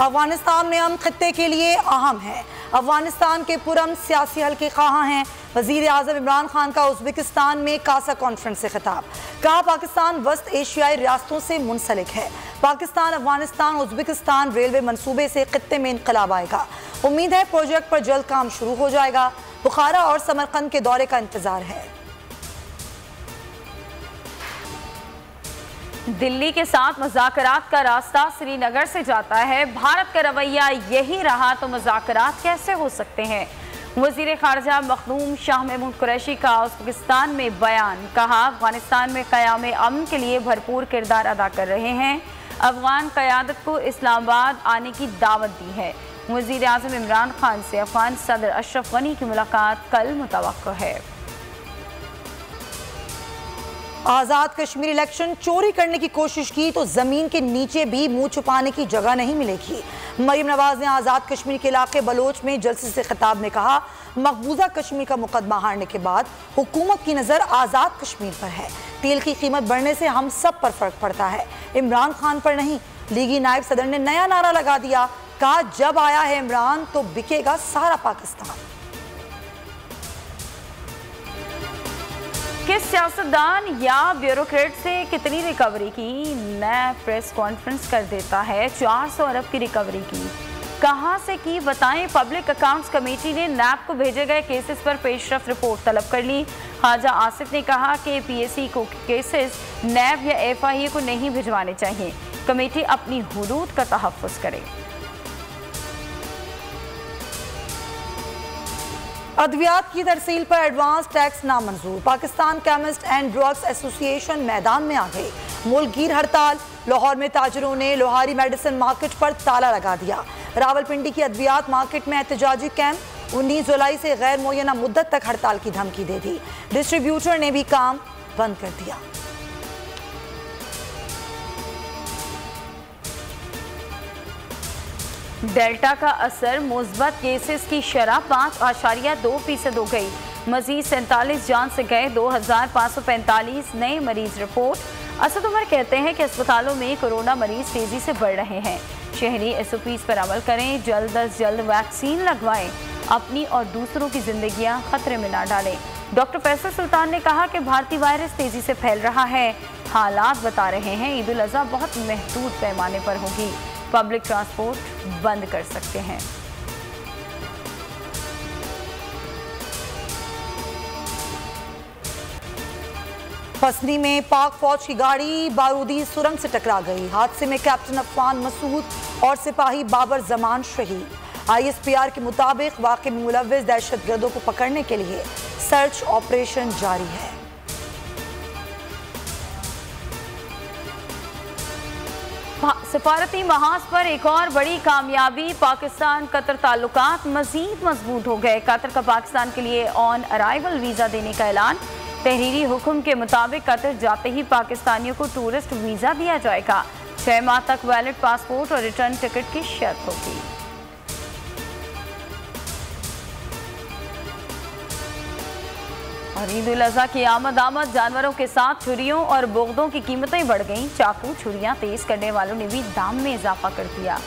अफगानिस्तान में हम खित्ते के लिए अहम है। अफगानिस्तान के पुरअमन सियासी हल के ख्वाह हैं। वज़ीर आज़म इमरान खान का उज़्बेकिस्तान में कासा कॉन्फ्रेंस से खिताब। कहा पाकिस्तान वस्त एशियाई रियासतों से मुंसलिक है। पाकिस्तान अफगानिस्तान उज़्बेकिस्तान रेलवे मंसूबे से खित्ते में इनकलाब आएगा। उम्मीद है प्रोजेक्ट पर जल्द काम शुरू हो जाएगा। बुखारा और समरकंद के दौरे का इंतजार है। दिल्ली के साथ मुज़ाकरात का रास्ता श्रीनगर से जाता है। भारत का रवैया यही रहा तो मुज़ाकरात कैसे हो सकते हैं। वज़ीर ख़ारजा मखदूम शाह महमूद कुरैशी का उज़्बेकिस्तान में बयान। कहा अफ़गानिस्तान में क़याम अमन के लिए भरपूर किरदार अदा कर रहे हैं। अफ़गान क़यादत को इस्लामाबाद आने की दावत दी है। वज़ीर आज़म इमरान खान से अफ़गान सदर अशरफ गनी की मुलाकात कल मुतवक्को है। आज़ाद कश्मीर इलेक्शन चोरी करने की कोशिश की तो ज़मीन के नीचे भी मुंह छुपाने की जगह नहीं मिलेगी। मरीम नवाज ने आज़ाद कश्मीर के इलाके बलोच में जलसे से खिताब में कहा, मकबूजा कश्मीर का मुकदमा हारने के बाद हुकूमत की नज़र आज़ाद कश्मीर पर है। तेल की कीमत बढ़ने से हम सब पर फर्क पड़ता है, इमरान खान पर नहीं। लीगी नायब सदर ने नया नारा लगा दिया। कहा जब आया है इमरान तो बिकेगा सारा पाकिस्तान। किस सियासतदान या ब्यूरोक्रेट से कितनी रिकवरी की, नया प्रेस कॉन्फ्रेंस कर देता है। 400 अरब की रिकवरी की, कहां से की बताएं। पब्लिक अकाउंट्स कमेटी ने नैब को भेजे गए केसेस पर पेशरफ रिपोर्ट तलब कर ली। ख्वाजा आसिफ ने कहा कि पीएससी को केसेस नैब या एफआईए को नहीं भिजवाने चाहिए। कमेटी अपनी हुदूद का तहफ़्फ़ुज़ करे। अद्वियात की तरसील पर एडवांस टैक्स नामंजूर। Pakistan chemist and drugs association मैदान में आ गई। मुल्कगीर हड़ताल। लाहौर में ताजरों ने लोहारी मेडिसिन मार्केट पर ताला लगा दिया। रावलपिंडी की अद्वियात मार्केट में एहतजाजी कैंप। 19 जुलाई से गैर मुय्यना मुद्दत तक हड़ताल की धमकी दे दी। डिस्ट्रीब्यूटर ने भी काम बंद कर दिया। डेल्टा का असर, मुस्बत केसेस की शरह 5.2% हो गई। मजीद 47 जान से गए। 2545 नए मरीज रिपोर्ट। असद उमर कहते हैं कि अस्पतालों में कोरोना मरीज तेजी से बढ़ रहे हैं। शहरी SOPs पर अमल करें, जल्द अज जल्द वैक्सीन लगवाएं, अपनी और दूसरों की जिंदगियां खतरे में ना डालें। डॉक्टर फैसल सुल्तान ने कहा कि भारतीय वायरस तेजी से फैल रहा है। हालात बता रहे हैं ईद उल अज़हा बहुत महदूद पैमाने पर होगी। पब्लिक ट्रांसपोर्ट बंद कर सकते हैं। फसनी में पाक फौज की गाड़ी बारूदी सुरंग से टकरा गई। हादसे में कैप्टन अफान मसूद और सिपाही बाबर जमान शहीद। ISPR के मुताबिक वाक़े में मुलव्विस दहशतगर्दों को पकड़ने के लिए सर्च ऑपरेशन जारी है। सफारती महाज पर एक और बड़ी कामयाबी। पाकिस्तान कतर ताल्लुकात मजीद मजबूत हो गए। कतर का पाकिस्तान के लिए ऑन अराइवल वीज़ा देने का ऐलान। तहरीरी हुक्म के मुताबिक कतर जाते ही पाकिस्तानियों को टूरिस्ट वीज़ा दिया जाएगा। 6 माह तक वैलिड पासपोर्ट और रिटर्न टिकट की शर्त होगी। और ईद उल अज़हा की आमद जानवरों के साथ छुरियों और बोगदों की कीमतें बढ़ गईं। चाकू छुरियां तेज करने वालों ने भी दाम में इजाफा कर दिया।